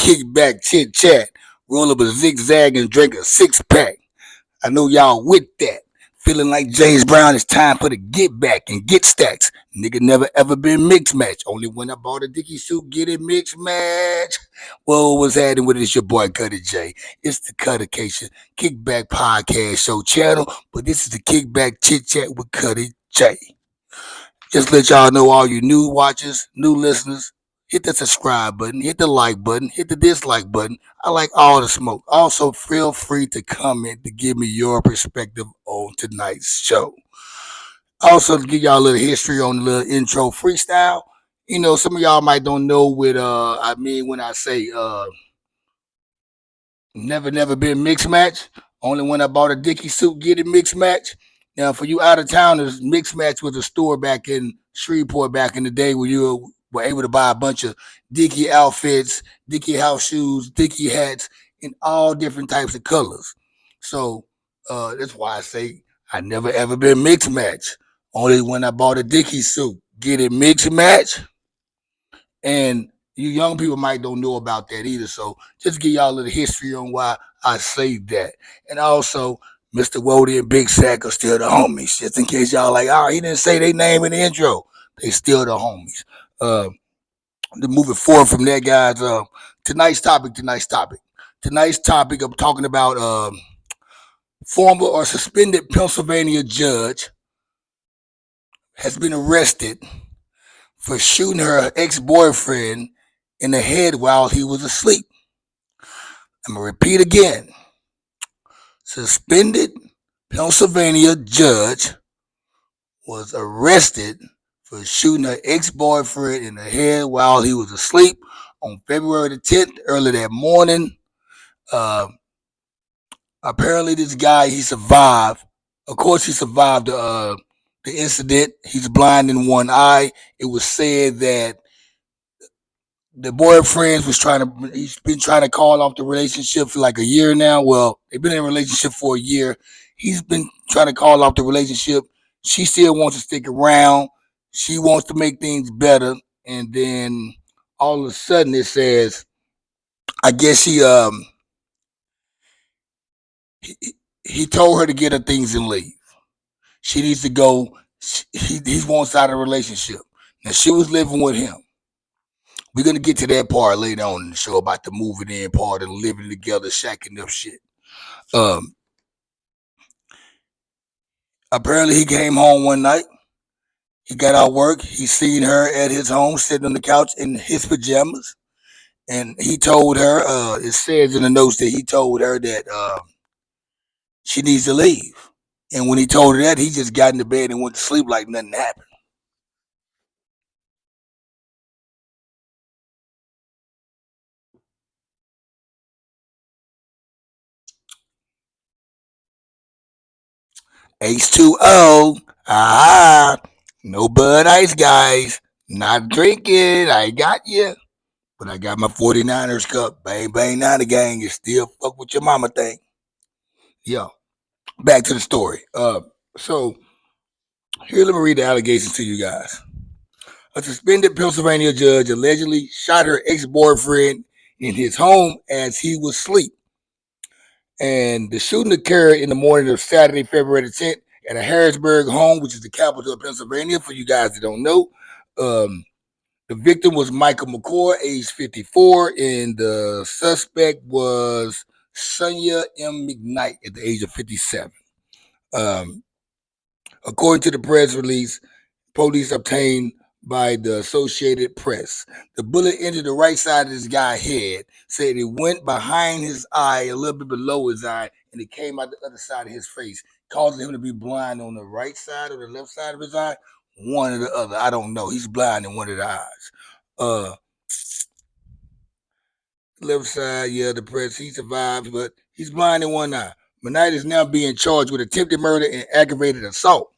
kick back, chit chat, roll up a zigzag and drink a six pack. I know y'all with that. Feeling like James Brown, it's time for the get back and get stacks. Nigga never ever been mixed match. Only when I bought a Dickie suit, get it mixed match. Whoa, what's happening with it? It's your boy Cutter J. It's the Cuttercation Kickback Podcast Show channel, but this is the Kickback Chit Chat with Cutter J. Just let y'all know, all you new watchers, new listeners, hit the subscribe button, hit the like button, hit the dislike button. I like all the smoke. Also, feel free to comment to give me your perspective on tonight's show. Also, to give y'all a little history on the little intro freestyle. You know, some of y'all might don't know what I mean when I say never been mixed match. Only when I bought a Dickie suit, get it mixed match. Now, for you out of towners, mixed match was a store back in Shreveport back in the day where you were able to buy a bunch of Dickie outfits, Dickie house shoes, Dickie hats, in all different types of colors. So that's why I say I never ever been mixed match. Only when I bought a Dickie suit, get it mixed match. And you young people might don't know about that either. So just give y'all a little history on why I say that. And also, Mr. Wody and Big Sack are still the homies. Just in case y'all like, oh, he didn't say their name in the intro. They still the homies. Uh, moving forward from that, guys. Tonight's topic. Tonight's topic. I'm talking about former or suspended Pennsylvania judge has been arrested for shooting her ex-boyfriend in the head while he was asleep. I'm going to repeat again. Suspended Pennsylvania judge was arrested for shooting her ex-boyfriend in the head while he was asleep on February the 10th, early that morning. Uh, Apparently, this guy, he survived. Of course, he survived the incident. He's blind in one eye. It was said that the boyfriend was he's been trying to call off the relationship for like a year now. Well, they've been in a relationship for a year. He's been trying to call off the relationship. She still wants to stick around. She wants to make things better. And then all of a sudden it says, I guess he told her to get her things and leave. She needs to go. He wants out of the relationship. Now she was living with him. We're gonna get to that part later on in the show about the moving in part and living together, shacking up shit. Um, Apparently he came home one night. He got out of work. He seen her at his home sitting on the couch in his pajamas, and he told her. It says in the notes that he told her that she needs to leave. And when he told her that, he just got into bed and went to sleep like nothing happened. H2O. Ah, no Bud Ice, guys. Not drinking. I got you. But I got my 49ers cup. Bang, bang, now the gang is still fuck with your mama thing. Yeah. Back to the story. So here, let me read the allegations to you guys. A suspended Pennsylvania judge allegedly shot her ex-boyfriend in his home as he was asleep. And the shooting occurred in the morning of Saturday, February the 10th, at a Harrisburg home, which is the capital of Pennsylvania, for you guys that don't know. Um, the victim was Michael McCoy, age 54, and the suspect was Sonia M. McKnight at the age of 57. Um, According to the press release, police obtained by the Associated Press. The bullet entered the right side of this guy's head, said it went behind his eye, a little bit below his eye, and it came out the other side of his face, causing him to be blind on the right side or the left side of his eye, one or the other. I don't know. He's blind in one of the eyes. Uh, Left side, yeah, the press. He survived, but he's blind in one eye. McKnight is now being charged with attempted murder and aggravated assault.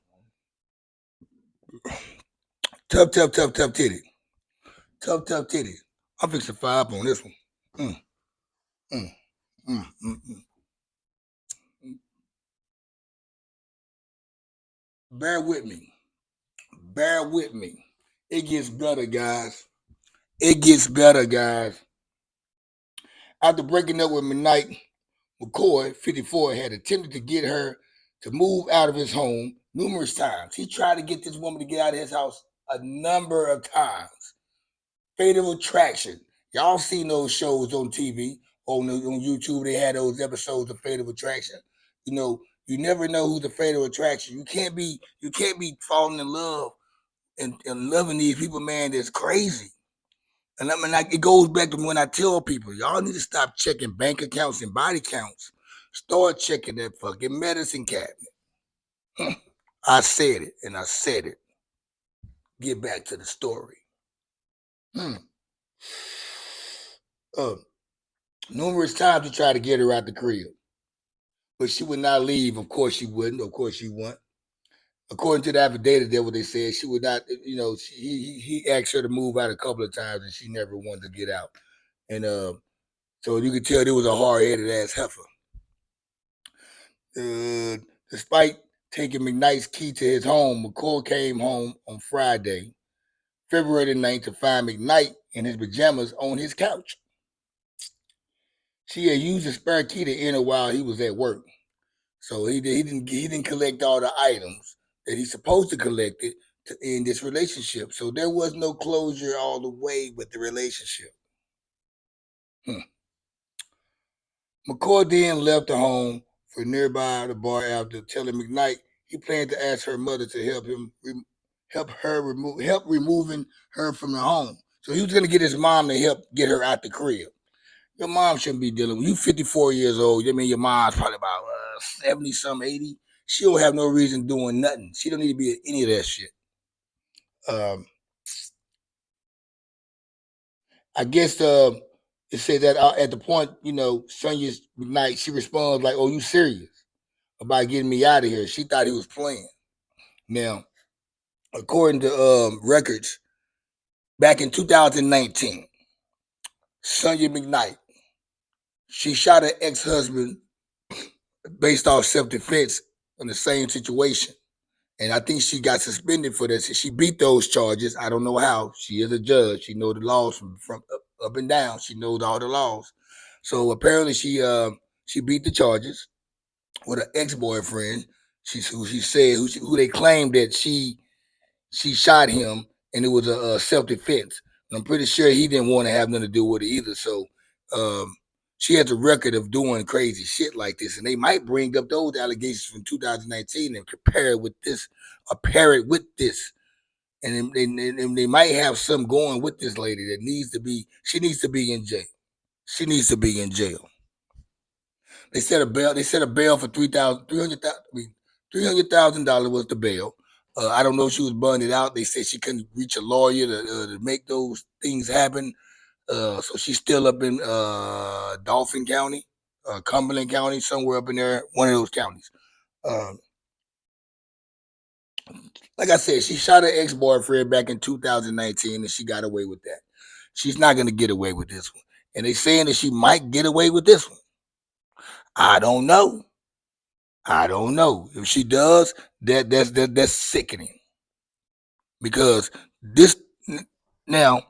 Tough titty. Tough titty. I'm fixing 5 on this one. Mm, mm, mm. Bear with me. Bear with me. It gets better, guys. It gets better, guys. After breaking up with McKnight, McCoy, 54, had attempted to get her to move out of his home numerous times. He tried to get this woman to get out of his house a number of times. Fatal Attraction. Y'all seen those shows on TV, on YouTube. They had those episodes of Fatal Attraction. You know, you never know who's the fatal attraction. You can't be falling in love and loving these people, man. That's crazy. And I mean, like, it goes back to when I tell people, y'all need to stop checking bank accounts and body counts. Start checking that fucking medicine cabinet. I said it, and I said it. Get back to the story. Hmm. Numerous times he tried to get her out the crib, but she would not leave. Of course she wouldn't. Of course she wouldn't. According to the affidavit, that's what they said. She would not. He asked her to move out a couple of times, and she never wanted to get out. And so you could tell there was a hard-headed ass heifer. Despite taking McKnight's key to his home, McCoy came home on Friday, February the 9th, to find McKnight in his pajamas on his couch. She had used the spare key to enter while he was at work. So he didn't collect all the items that he's supposed to collect it to end this relationship. So there was no closure all the way with the relationship. McCoy then left the home for nearby the bar after telling McKnight he planned to ask her mother to help removing her from the home. So he was going to get his mom to help get her out the crib. Your mom shouldn't be dealing with you. 54 years old. I mean, your mom's probably about 70 some 80. She don't have no reason doing nothing. She don't need to be in any of that shit. I guess it said that at the point, Sonya McKnight, she responds like, "Oh, you serious about getting me out of here?" She thought he was playing. Now, according to records, back in 2019, Sonya McKnight, she shot her ex-husband based off self-defense in the same situation. And I think she got suspended for this. She beat those charges. I don't know how. She is a judge. She knows the laws from up and down. She knows all the laws. So apparently she beat the charges with her ex-boyfriend. Who they claimed that she shot him, and it was a self-defense. And I'm pretty sure he didn't want to have nothing to do with it either. So she has a record of doing crazy shit like this, and they might bring up those allegations from 2019 and pair it with this, and they might have some going with this lady that she needs to be in jail. She needs to be in jail. They set a bail for $300,000 was the bail. I don't know if she was bonded out. They said she couldn't reach a lawyer to make those things happen. So she's still up in Dauphin County, Cumberland County, somewhere up in there, one of those counties. Like I said, she shot her ex-boyfriend back in 2019, and she got away with that. She's not going to get away with this one. And they saying that she might get away with this one. I don't know. If she does, that's sickening. Because this now,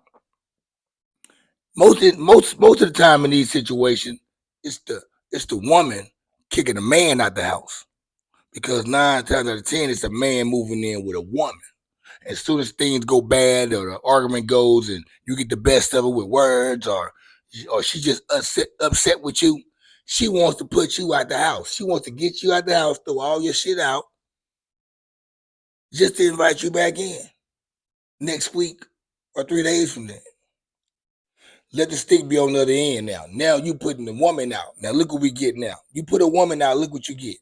most of the time in these situations, it's the woman kicking the man out the house. Because 9 times out of 10, it's a man moving in with a woman. As soon as things go bad or the argument goes and you get the best of it with words, or she just upset with you, she wants to put you out the house. She wants to get you out the house, throw all your shit out, just to invite you back in next week or 3 days from then. Let the stick be on the other end now. Now you putting the woman out. Now look what we get now. You put a woman out, look what you get.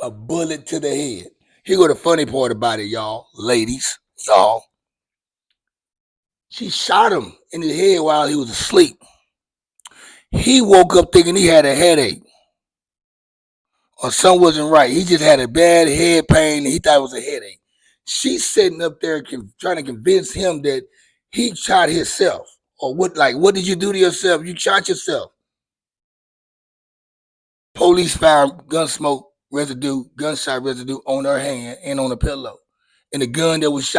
A bullet to the head. Here go the funny part about it, y'all. Ladies, y'all. She shot him in the head while he was asleep. He woke up thinking he had a headache or something wasn't right. He just had a bad head pain and he thought it was a headache. She's sitting up there trying to convince him that he shot himself. Or what did you do to yourself? You shot yourself. Police found gunshot residue on her hand and on a pillow. And the gun that was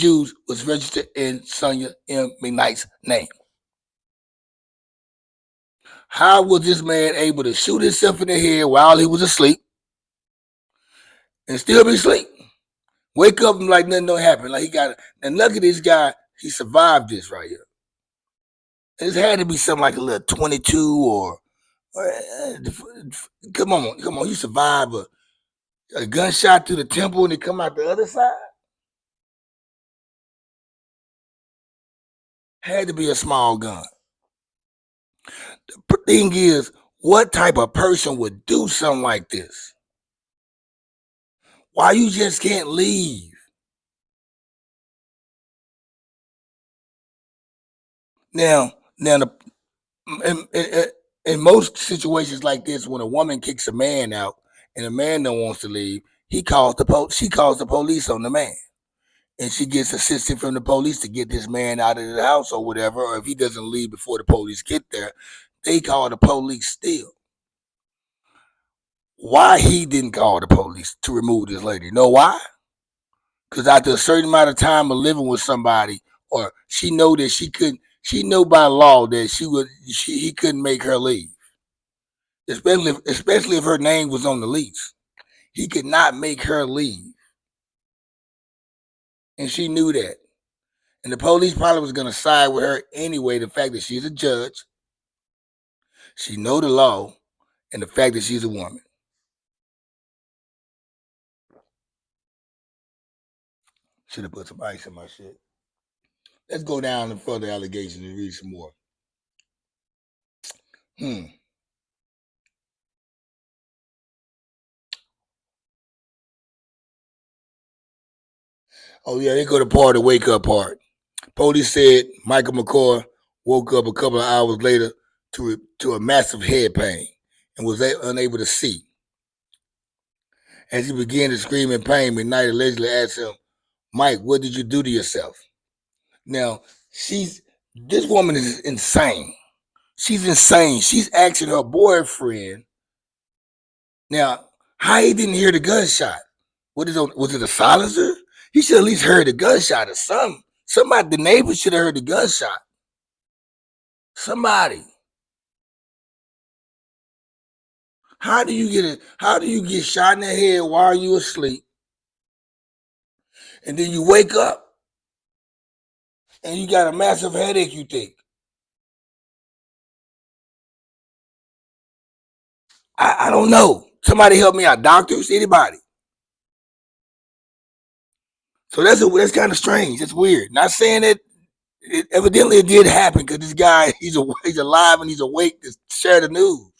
used was registered in Sonya M. McKnight's name. How was this man able to shoot himself in the head while he was asleep and still be asleep? Wake up and like nothing don't happen. Like he got, and look at this guy, he survived this right here. It had to be something like a little 22 or come on, you survive a gunshot through the temple and it come out the other side? Had to be a small gun. The thing is, what type of person would do something like this? Why you just can't leave? Now, in most situations like this, when a woman kicks a man out and a man don't wants to leave, she calls the police on the man, and she gets assistance from the police to get this man out of the house or whatever. Or if he doesn't leave before the police get there, they call the police still. Why he didn't call the police to remove this lady? Know why? Because after a certain amount of time of living with somebody, or she know that she know by law that he couldn't make her leave, especially if her name was on the lease. He could not make her leave, and she knew that. And the police probably was gonna side with her anyway. The fact that she's a judge, she know the law, and the fact that she's a woman. Should have put some ice in my shit. Let's go down to further allegations and read some more. Hmm. Oh yeah, they go to part the wake up part. Police said Michael McCoy woke up a couple of hours later to a massive head pain and was unable to see. As he began to scream in pain, McKnight allegedly asked him, "Mike, what did you do to yourself?" Now, this woman is insane. She's insane. She's asking her boyfriend. Now, how he didn't hear the gunshot? Was it a silencer? He should at least heard the gunshot or something. Somebody, the neighbor should have heard the gunshot. Somebody. How do you get it? How do you get shot in the head while you asleep, and then you wake up and you got a massive headache? You think? I don't know. Somebody help me out. Doctors, anybody? So that's kind of strange. That's weird. Not saying that evidently it did happen because this guy he's alive and he's awake to share the news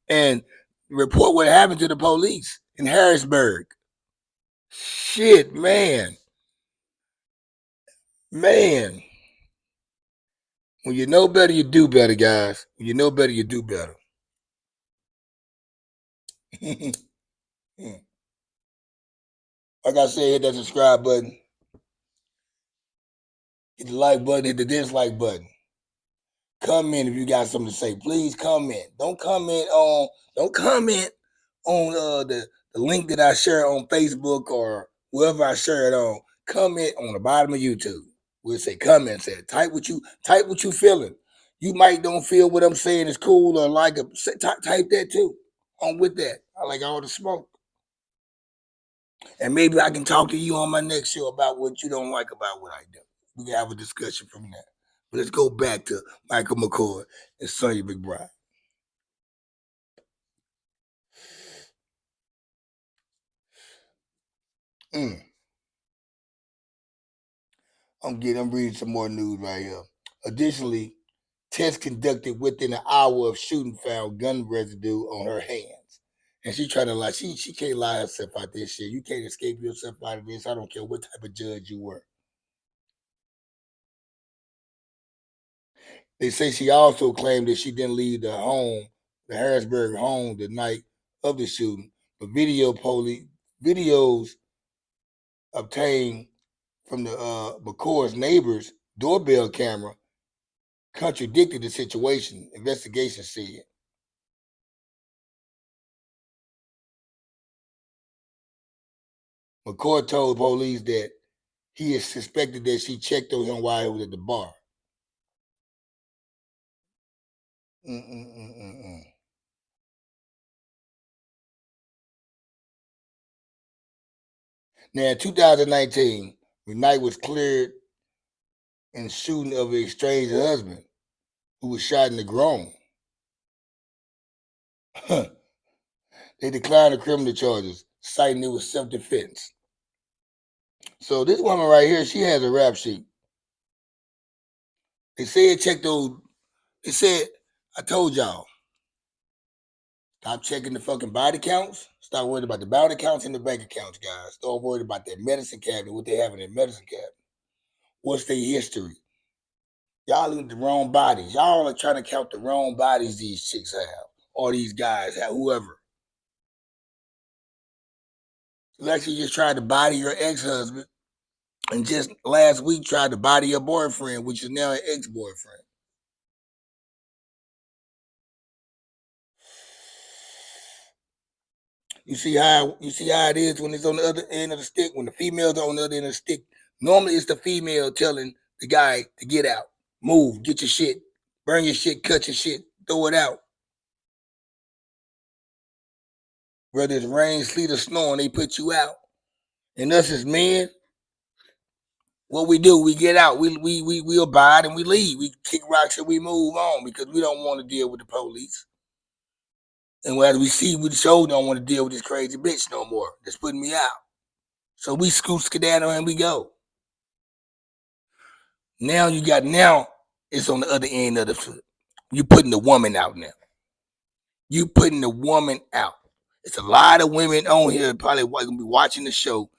and report what happened to the police in Harrisburg. Shit, man. When you know better, you do better, guys. When you know better, you do better. Like I said, hit that subscribe button, hit the like button, hit the dislike button. Comment if you got something to say. Please comment. Don't comment on the link that I share on Facebook or wherever I share it on. Comment on the bottom of YouTube. We'll say comment. Say type what you feeling. You might don't feel what I'm saying is cool or like it. Type that too. I'm with that. I like all the smoke. And maybe I can talk to you on my next show about what you don't like about what I do. We can have a discussion from that. But let's go back to Michael McCoy and Sonya McBride. Mm. I'm reading some more news right here. Additionally, tests conducted within an hour of shooting found gun residue on her hands. And she trying to lie. She can't lie herself out this shit. You can't escape yourself out of this. I don't care what type of judge you were. They say she also claimed that she didn't leave the Harrisburg home, the night of the shooting. But videos obtained from the McCoy's neighbor's doorbell camera contradicted the situation. Investigation said. McCoy told police that he is suspected that she checked on him while he was at the bar. Mm-mm-mm-mm-mm. Now, in 2019, when Knight was cleared in shooting of his estranged husband, who was shot in the groin, they declined the criminal charges, citing it was self-defense. So this woman right here, she has a rap sheet. They said check those. They said, I told y'all, stop checking the fucking body counts. Stop worried about the body counts and the bank accounts, guys. Stop worried about their medicine cabinet, what they have in their medicine cabinet. What's their history? Y'all look at the wrong bodies. Y'all are trying to count the wrong bodies these chicks have, or these guys have, whoever. Lexi just tried to body your ex-husband, and just last week tried to body your boyfriend, which is now an ex-boyfriend. You see how it is when it's on the other end of the stick, when the females are on the other end of the stick. Normally it's the female telling the guy to get out, move, get your shit, burn your shit, cut your shit, throw it out. Whether it's rain, sleet, or snow, and they put you out. And us as men, what we do, we get out. We abide and we leave. We kick rocks and we move on because we don't want to deal with the police. And as we see, we sure don't want to deal with this crazy bitch no more. That's putting me out. So we scoot skedaddle and we go. Now it's on the other end of the foot. You putting the woman out now. You putting the woman out. It's a lot of women on here probably gonna be watching the show.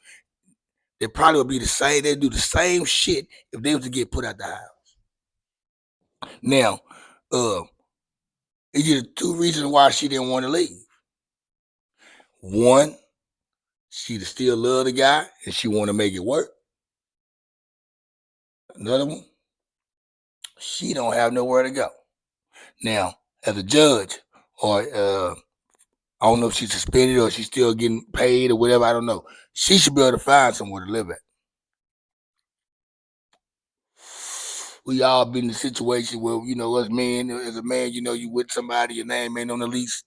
They probably would be the same. They do the same shit if they was to get put out the house. Now, it's just two reasons why she didn't want to leave. One, she still love the guy and she want to make it work. Another one, she don't have nowhere to go. Now, as a judge, or I don't know if she's suspended or she's still getting paid or whatever. I don't know. She should be able to find somewhere to live at. We all been in a situation where, us men, as a man, you with somebody, your name ain't on the lease,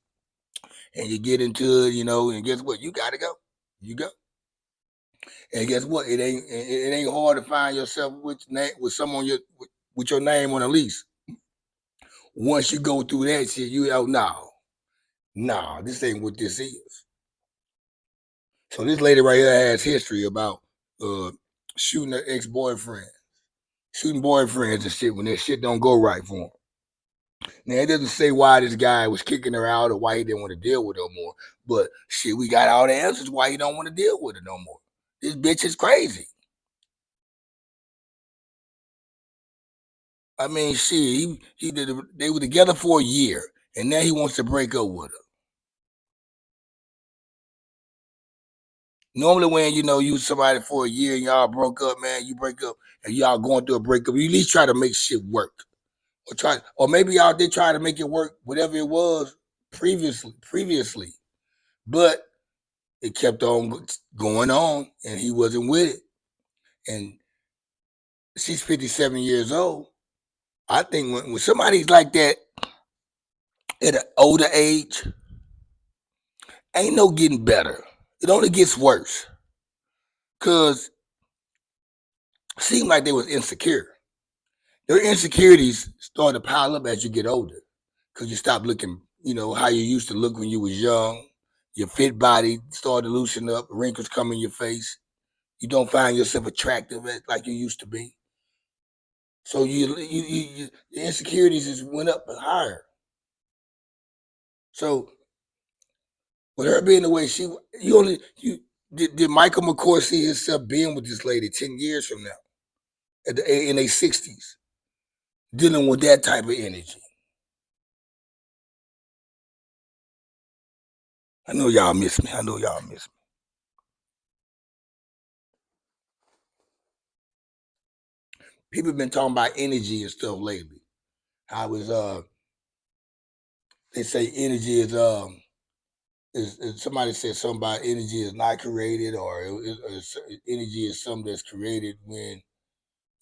and you get into it, and guess what? You gotta go. You go. And guess what? It ain't hard to find yourself with someone with your name on a lease. Once you go through that shit, no, this ain't what this is. So this lady right here has history about shooting her ex-boyfriend, shooting boyfriends and shit when that shit don't go right for him. Now it doesn't say why this guy was kicking her out or why he didn't want to deal with her more, but shit, we got all the answers why he don't want to deal with her no more. This bitch is crazy. I mean, shit, they were together for a year, and now he wants to break up with her. Normally, when you somebody for a year and y'all broke up, man, you break up and y'all going through a breakup, you at least try to make shit work, or maybe y'all did try to make it work, whatever it was previously, but it kept on going on, and he wasn't with it. And she's 57 years old. I think when somebody's like that at an older age, ain't no getting better. It only gets worse. Cause it seemed like they was insecure. Their insecurities start to pile up as you get older. Cause you stop looking, how you used to look when you was young. Your fit body started to loosen up, wrinkles come in your face. You don't find yourself attractive like you used to be. So the insecurities just went up higher. So with her being the way did Michael McCoy see himself being with this lady 10 years from now in their 60s, dealing with that type of energy? I know y'all miss me. I know y'all miss me. People have been talking about energy and stuff lately. How is they say energy is somebody said something about energy is not created, or energy is something that's created when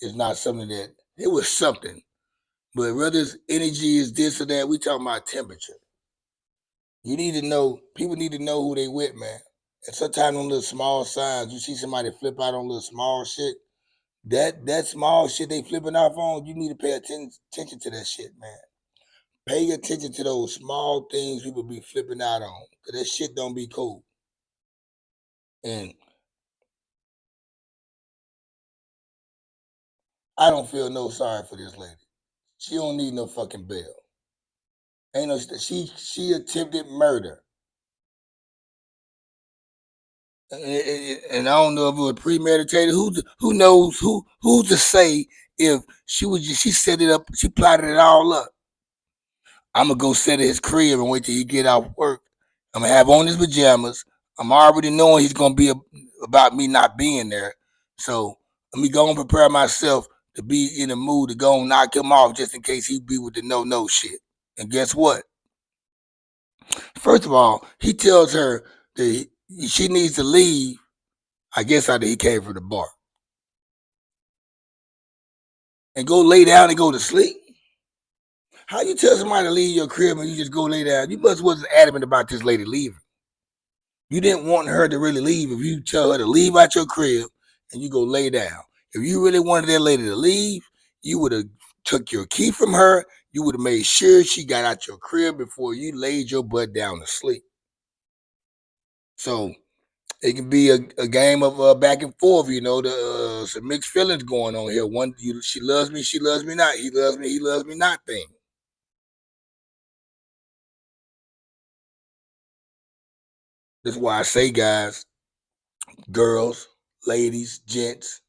it's not something that it was something. But whether it's energy is this or that, we talking about temperature. You need to know, people need to know who they with, man. And sometimes on little small signs, you see somebody flip out on little small shit. That small shit they flipping off on, you need to pay attention to that shit, man. Pay attention to those small things people be flipping out on. Cause that shit don't be cool. And I don't feel no sorry for this lady. She don't need no fucking bail. Ain't no she attempted murder. And I don't know if it was premeditated. Who knows who to say if she set it up, she plotted it all up. I'm gonna go sit at his crib and wait till he get off work. I'm gonna have on his pajamas. I'm already knowing he's gonna be about me not being there. So let me go and prepare myself to be in the mood to go and knock him off just in case he be with the no shit. And guess what? First of all, he tells her that she needs to leave. I guess after he came from the bar and go lay down and go to sleep. How you tell somebody to leave your crib and you just go lay down? You must wasn't adamant about this lady leaving. You didn't want her to really leave if you tell her to leave out your crib and you go lay down. If you really wanted that lady to leave, you would have took your key from her. You would have made sure she got out your crib before you laid your butt down to sleep. So it can be a game of back and forth. You know, some mixed feelings going on here. She loves me not. He loves me not thing. That's why I say, guys, girls, ladies, gents,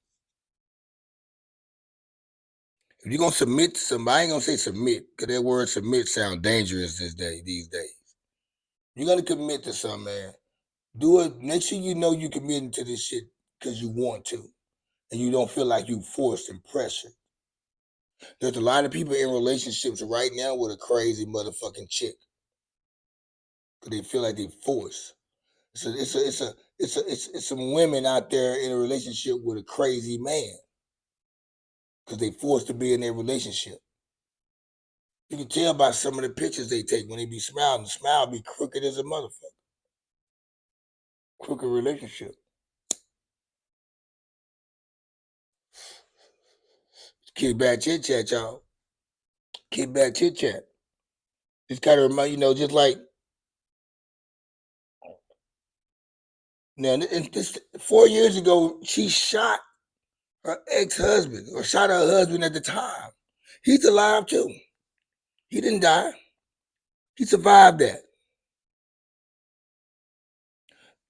if you're gonna submit to somebody, I ain't gonna say submit, because that word submit sounds dangerous these days. You're gonna commit to something, man. Do it. Make sure you know you committing to this shit because you want to, and you don't feel like you forced and pressured. There's a lot of people in relationships right now with a crazy motherfucking chick because they feel like they forced. It's some women out there in a relationship with a crazy man because they forced to be in their relationship. You can tell by some of the pictures they take when they be smiling. The smile be crooked as a motherfucker. Crooked relationship. Kickback chit chat, y'all. Kickback chit chat. Just kind of remind just like now. This 4 years ago, she shot her ex-husband or shot her husband at the time. He's alive too. He didn't die. He survived that.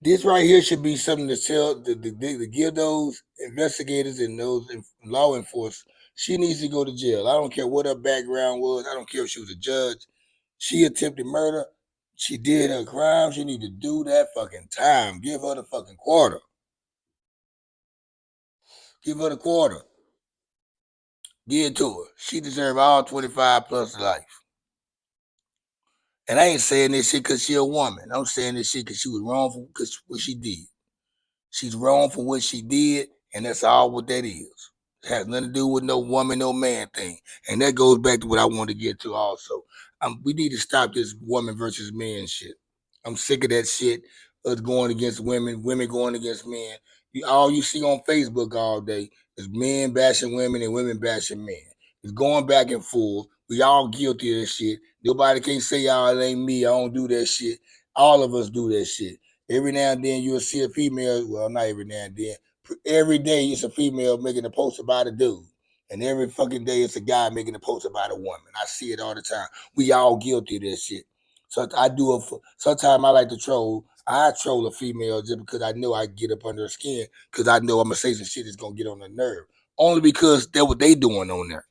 This right here should be something to tell to give those investigators and those law enforcement. She needs to go to jail. I don't care what her background was. I don't care if she was a judge. She attempted murder. She did her crime. She need to do that fucking time. Give her the fucking quarter. Give her the quarter. Give it to her. She deserve all 25 plus life. And I ain't saying this shit because she a woman. I'm saying this shit because she was wrong for what she did. She's wrong for what she did, and that's all what that is. It has nothing to do with no woman, no man thing. And that goes back to what I want to get to also. We need to stop this woman versus man shit. I'm sick of that shit. Us going against women, women going against men. All you see on Facebook all day is men bashing women and women bashing men. It's going back and forth. We all guilty of this shit. Nobody can say, y'all, it ain't me. I don't do that shit. All of us do that shit. Every now and then you'll see a female, well, not every now and then, every day it's a female making a post about a dude. And every fucking day it's a guy making a post about a woman. I see it all the time. We all guilty of this shit. So I do it for, sometimes I like to troll. I troll a female just because I know I get up under her skin because I know I'm going to say some shit that's going to get on her nerve. Only because that's what they doing on there.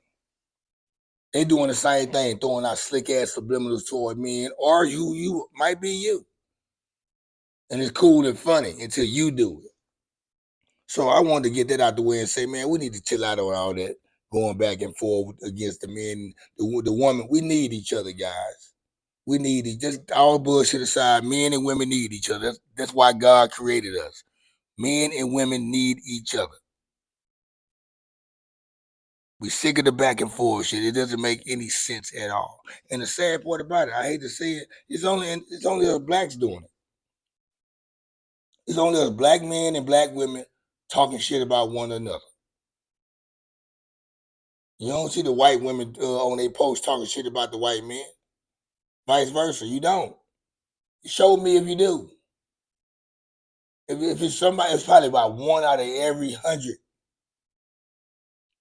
They doing the same thing, throwing out slick ass subliminals toward men or you might be you. And it's cool and funny until you do it. So I wanted to get that out the way and say, man, we need to chill out on all that going back and forth against the men, the woman. We need each other, guys. We need just all bullshit aside. Men and women need each other. That's why God created us. Men and women need each other. We sick of the back and forth shit. It doesn't make any sense at all. And the sad part about it, I hate to say it, it's only us blacks doing it. It's only us black men and black women talking shit about one another. You don't see the white women on their post talking shit about the white men. Vice versa, you don't. Show me if you do. If it's somebody, it's probably about 1 out of every 100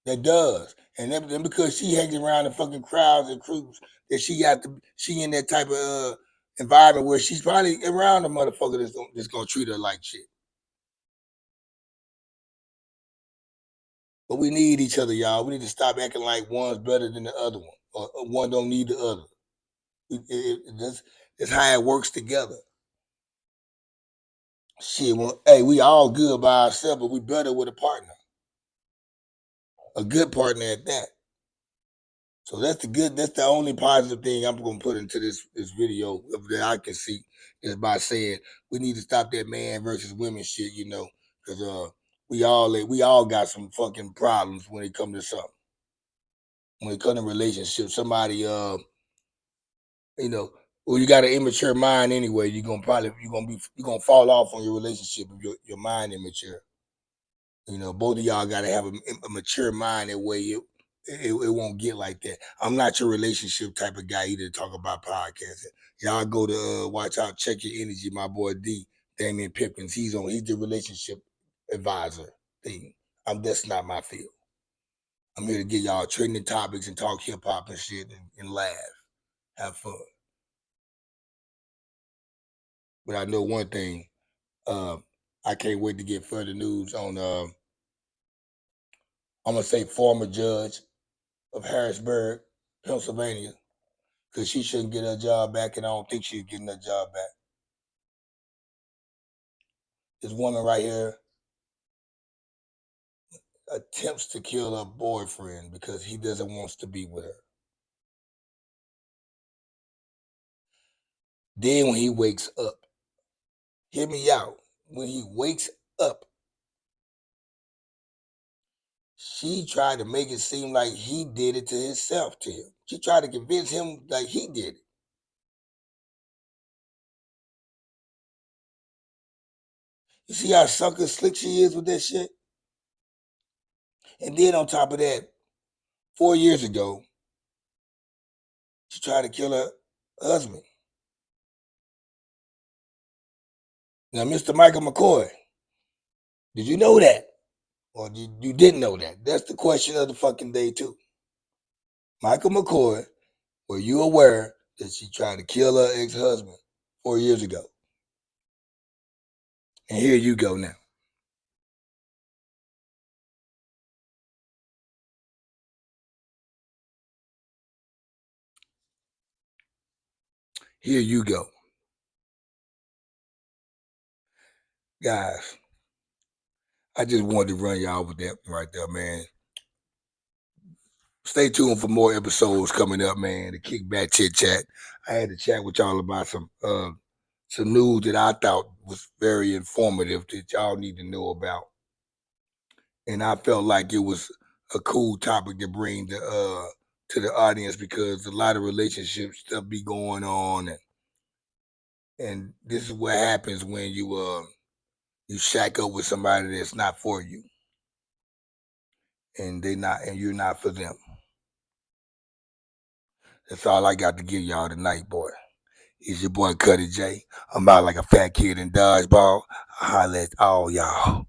that does. And then because she hangs around the fucking crowds and groups that she in that type of environment where she's probably around a motherfucker that's gonna treat her like shit. But we need each other, y'all. We need to stop acting like one's better than the other one, or one don't need the other. That's how it works together. Shit, well, hey, we all good by ourselves, but we better with a partner, a good partner at that. So that's the only positive thing I'm gonna put into this video that I can see is by saying we need to stop that man versus women shit, because we all got some fucking problems when it comes to something. When it comes to relationships, somebody well, you got an immature mind anyway. You're gonna fall off on your relationship if your mind immature. Both of y'all gotta have a mature mind that way it won't get like that. I'm not your relationship type of guy either to talk about podcasting. Y'all go to watch out, check your energy. My boy Damian Pippins, he's the relationship advisor thing. That's not my field. I'm here to get y'all trending topics and talk hip hop and shit and laugh, have fun. But I know one thing. I can't wait to get further news on. I'm gonna say former judge of Harrisburg, Pennsylvania, because she shouldn't get her job back, and I don't think she's getting her job back. This woman right here attempts to kill her boyfriend because he doesn't want to be with her. Then when he wakes up, hear me out. When he wakes up, she tried to make it seem like he did it to himself to him. She tried to convince him like he did it. You see how sucker slick she is with that shit? And then on top of that, 4 years ago, she tried to kill her husband. Now, Mr. Michael McCoy, did you know that? Or you didn't know that? That's the question of the fucking day, too. Michael McCoy, were you aware that she tried to kill her ex-husband 4 years ago? And here you go now. Here you go. Guys, I just wanted to run y'all with that right there, man. Stay tuned for more episodes coming up, man. The Kickback Chit Chat. I had to chat with y'all about some news that I thought was very informative that y'all need to know about. And I felt like it was a cool topic to bring to the audience because a lot of relationship stuff be going on, and this is what happens when you shack up with somebody that's not for you, and you're not for them. That's all I got to give y'all tonight, boy. It's your boy Cuddy J. I'm out like a fat kid in dodgeball. I holla at all y'all.